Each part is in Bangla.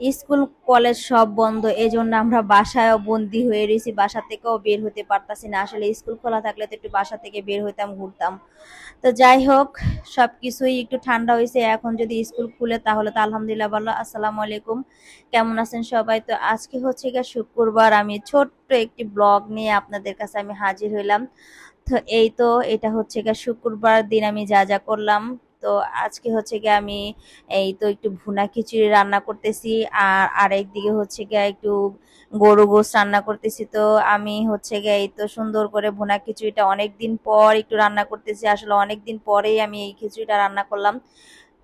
স্কুল কলেজ সব বন্ধ, এজন্য আমরা বাসায় বন্দি হয়ে রয়েছি, বাসা থেকেও বের হতে পারতাছি না। আসলে স্কুল খোলা থাকলে তো একটু বাসা থেকে বের হইতাম, ঘুরতাম। তো যাই হোক, সবকিছুই একটু ঠান্ডা হয়েছে। এখন যদি স্কুল খুলে তাহলে তো আলহামদুলিল্লাহ ভালো। আসসালামু আলাইকুম, কেমন আছেন সবাই? তো আজকে হচ্ছে গিয়ে শুক্রবার, আমি ছোট্ট একটি ব্লগ নিয়ে আপনাদের কাছে আমি হাজির হইলাম। তো এই তো, এটা হচ্ছে গিয়ে শুক্রবার দিন আমি যা যা করলাম। তো আজকে হচ্ছে গিয়ে আমি এই তো একটু ভুনা খিচুড়ি রান্না করতেছি, আর আরেক দিকে হচ্ছে গিয়ে একটু গরু গোশ রান্না করতেছি। তো আমি হচ্ছে গিয়ে এই তো সুন্দর করে ভুনা খিচুড়িটা অনেকদিন পর একটু রান্না করতেছি। আসলে অনেকদিন পরেই আমি এই খিচুড়িটা রান্না করলাম,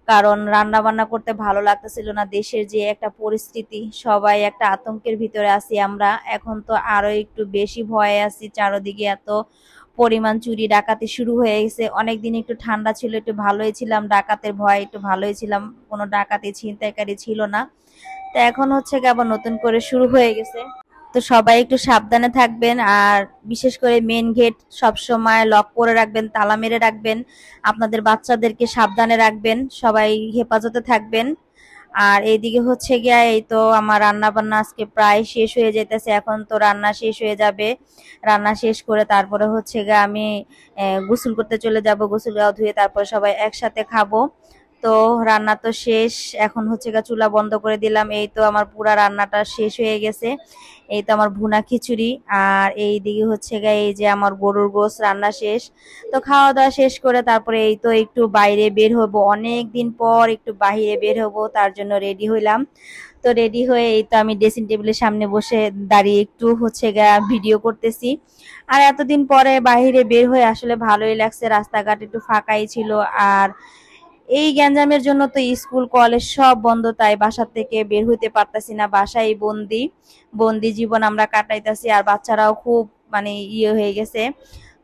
কারণ রান্না বান্না করতে ভালো লাগতেছিল না। দেশের যে একটা পরিস্থিতি, সবাই একটা আতঙ্কের ভিতরে আছি আমরা। এখন তো আরো একটু বেশি ভয়ে আছি, চারদিকে এত পরিমাণ চুরি ডাকাতি শুরু হয়ে গেছে। অনেকদিন একটু ঠান্ডা ছিল, একটু ভালোই ছিলাম, ডাকাতের ভয়ে একটু ভালোই ছিলাম, কোনো ডাকাতি ছিনতাইকারী ছিল না। তো এখন হচ্ছে কি আবার নতুন করে শুরু হয়ে গেছে। তো সবাই একটু সাবধানে থাকবেন, আর বিশেষ করে মেন গেট সব সময় লক করে রাখবেন, তালা মেরে রাখবেন। আপনাদের বাচ্চাদেরকে সাবধানে রাখবেন, সবাই হেফাজতে থাকবেন। আর এইদিকে হচ্ছে গিয়া এই তো আমার রান্না বান্না আজকে প্রায় শেষ হয়ে যেতেছে। এখন তো রান্না শেষ হয়ে যাবে, রান্না শেষ করে তারপরে হচ্ছে গিয়ে আমি গোসল করতে চলে যাব। গোসল ধুয়ে তারপরে সবাই একসাথে খাবো। তো রান্না তো শেষ, এখন হচ্ছে গিয়ে চুলা বন্ধ করে দিলাম। এই তো আমার পুরা রান্নাটা শেষ হয়ে গেছে। এই তো আমার ভুনা খিচুড়ি, আর এই দিকে হচ্ছে গিয়ে এই যে আমার গরুর গোশ রান্না শেষ। তো খাওয়া দাওয়া শেষ করে তারপরে এই তো একটু বাইরে বের হবো, অনেক দিন পর একটু বাইরে বের হবো, তার জন্য রেডি হইলাম। তো রেডি হয়ে এই তো আমি ড্রেসিং টেবিলের সামনে বসে দাঁড়িয়ে একটু হচ্ছে গিয়ে ভিডিও করতেছি। আর এতদিন পরে বাইরে বের হয়ে আসলে ভালোই লাগছে, রাস্তাঘাট একটু ফাঁকাই ছিল। আর এই গ্যাঞ্জামের জন্য তো স্কুল কলেজ সব বন্ধ, তাই বাসা থেকে বের হইতে পারতাছি না, বাসায় বন্দি বন্দি জীবন আমরা কাটাইতাছি। আর বাচ্চারাও খুব মানে হয়ে গেছে।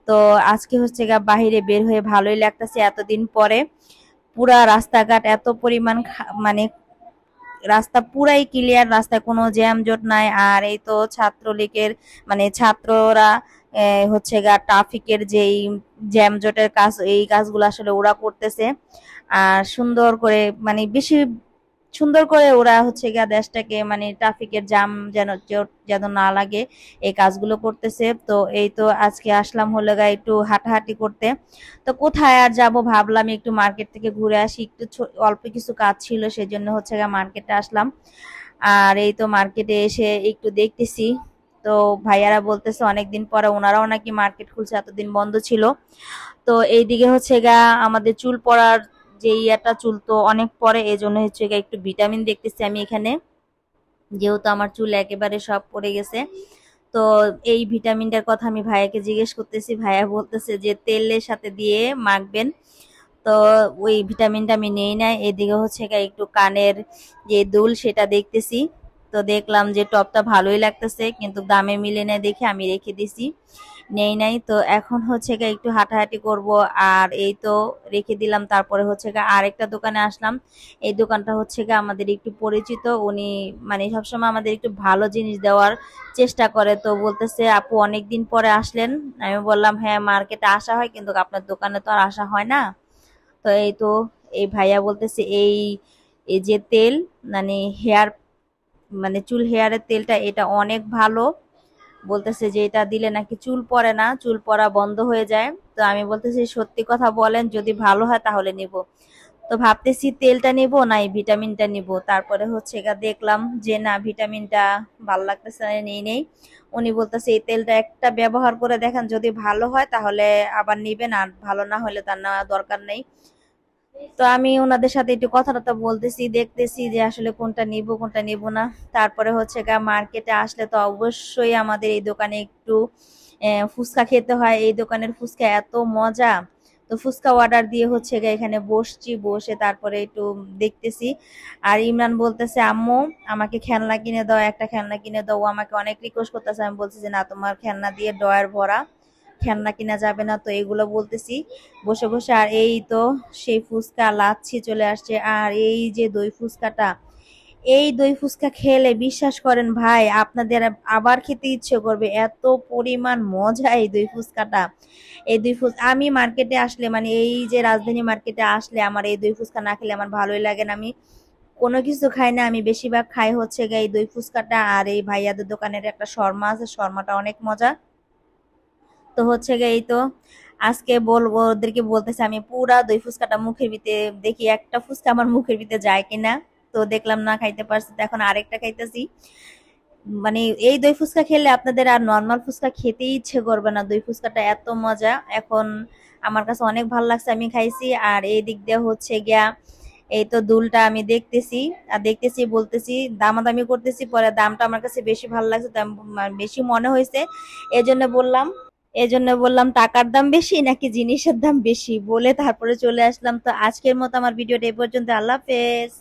তো আজকে হচ্ছে গা বাহিরে বের হয়ে ভালোই লাগতেছে এতদিন পরে। পুরা রাস্তাঘাট এত পরিমাণ মানে রাস্তা পুরাই ক্লিয়ার, রাস্তায় কোনো জ্যাম জট নাই। আর এই তো ছাত্রলীগের মানে ছাত্ররা হচ্ছে গা ট্রাফিকের যেই জ্যাম জটের কাজ, এই কাজগুলো আসলে ওরা করতেছে। আর সুন্দর করে মানে বেশি সুন্দর করে ওরা হচ্ছে গিয়া দেশটাকে মানে ট্রাফিকের জ্যাম যেন যেন না লাগে, এই কাজগুলো করতেছে। তো এই তো আজকে আসলাম হলে গা একটু হাঁটাহাঁটি করতে। তো কোথায় আর যাব, ভাবলাম একটু মার্কেট থেকে ঘুরে আসি, একটু অল্প কিছু কাজ ছিল, সেজন্য হচ্ছে গিয়ে মার্কেটে আসলাম। আর এই তো মার্কেটে এসে একটু দেখতেছি। তো ভাইয়ারা বলতেছে অনেকদিন পরে ওনারাও নাকি মার্কেট খুলছে, এতদিন বন্ধ ছিল। তো এইদিকে হচ্ছে গা আমাদের চুল পড়ার যে ইয়াটা, চুল তো অনেক পরে, এই জন্য হচ্ছে গা একটু ভিটামিন দেখতেছি আমি এখানে, যেহেতু আমার চুল একেবারে সব পড়ে গেছে। তো এই ভিটামিনটার কথা আমি ভাইয়াকে জিজ্ঞেস করতেছি, ভাইয়া বলতেছে যে তেলের সাথে দিয়ে মাখবেন। তো ওই ভিটামিনটা আমি নেই নাই। এদিকে হচ্ছে গিয়ে একটু কানের যে দুল সেটা দেখতেছি। তো দেখলাম যে টপটা ভালোই লাগতেছে, কিন্তু দামে মিলে না দেখে আমি রেখে দিছি, নেই নাই। তো এখন হচ্ছে গিয়ে একটু হাঁটাহাঁটি করব, আর এই তো রেখে দিলাম। তারপরে হচ্ছে গিয়ে আরেকটা দোকানে আসলাম। এই দোকানটা হচ্ছে গিয়ে আমাদের একটু পরিচিত, উনি মানে সবসময় আমাদের একটু ভালো জিনিস দেওয়ার চেষ্টা করে। তো বলতেছে আপু অনেকদিন পরে আসলেন। আমি বললাম হ্যাঁ, মার্কেটে আসা হয়, কিন্তু আপনার দোকানে তো আর আসা হয় না। তো এই তো এই ভাইয়া বলতেছে এই এই যে তেল মানে হেয়ার মানে চুল হেয়ারের তেলটা, এটা অনেক ভালো। বলতেছে যে এটা দিলে নাকি চুল পড়ে না, চুল পড়া বন্ধ হয়ে যায়। তো আমি বলতেছি সত্যি কথা বলেন, যদি ভালো হয় তাহলে নিব। তো ভাবতেছি তেলটা নিব না এই ভিটামিনটা নিব। তারপরে হচ্ছে গা দেখলাম যে না, ভিটামিনটা ভালো লাগতেছে না, নেই নেই। উনি বলতেছে এই তেলটা একটা ব্যবহার করে দেখেন, যদি ভালো হয় তাহলে আবার নিবেন, আর ভালো না হলে তার নেওয়া দরকার নেই। তো আমি ওনাদের সাথে একটু কথাবার্তা বলতেছি, দেখতেছি যে আসলে কোনটা নিব কোনটা নিব না। তারপরে হচ্ছে গা মার্কেটে আসলে তো অবশ্যই আমাদের এই দোকানে একটু ফুচকা খেতে হয়। এই দোকানের ফুচকা এত মজা। তো ফুচকা অর্ডার দিয়ে হচ্ছে গা এখানে বসছি, বসে তারপরে একটু দেখতেছি। আর ইমরান বলতেছে আম্মু আমাকে খেলনা কিনে দাও, একটা খেলনা কিনে দাও। ও আমাকে অনেক রিকোয়েস্ট করতেছে, আমি বলছি যে না, তোমার খেলনা দিয়ে ডয়ার ভরা, খেলনা কিনা যাবে না। তো এগুলো বলতেছি বসে বসে। আর এই তো সেই ফুচকা লাচ্ছি চলে আসছে, আর এই যে দই ফুচকাটা, এই দই ফুচকা খেলে বিশ্বাস করেন ভাই, আপনাদের আবার খেতে ইচ্ছে করবে, এত পরিমাণ মজা এই দই ফুচকাটা। এই দই ফুচকা আমি মার্কেটে আসলে মানে এই যে রাজধানী মার্কেটে আসলে আমার এই দই ফুচকা না খেলে আমার ভালোই লাগে না। আমি কোনো কিছু খাই না, আমি বেশিরভাগ খাই হচ্ছে গিয়ে এই দই ফুচকাটা আর এই ভাইয়াদের দোকানের একটা শর্মা আছে, শর্মাটা অনেক মজা। তো হচ্ছে গিয়ে এই তো আজকে বলবো, ওদেরকে বলতেছে আমি পুরা দই ফুচকাটা মুখের ভিতরে দেখি একটা ফুচকা আমার মুখের ভিতরে যায় কিনা। তো দেখলাম না খাইতে পারছি, তো এখন আরেকটা খাইতেছি। মানে এই দই ফুচকা খেলে আপনাদের আর নর্মাল ফুচকা খেতেই ইচ্ছে করবে না, দই ফুচকাটা এত মজা। এখন আমার কাছে অনেক ভালো লাগছে, আমি খাইছি। আর এই দিক দিয়ে হচ্ছে গিয়া এই তো দুলটা আমি দেখতেছি আর দেখতেছি বলতেছি দামাদামি করতেছি, পরে দামটা আমার কাছে বেশি ভালো লাগছে, দাম বেশি মনে হয়েছে। এজন্য বললাম টাকার দাম বেশি নাকি জিনিসের দাম বেশি বলে তারপরে চলে আসলাম। তো আজকের মতো আমার ভিডিওটা এই পর্যন্ত, আল্লাহ হাফেজ।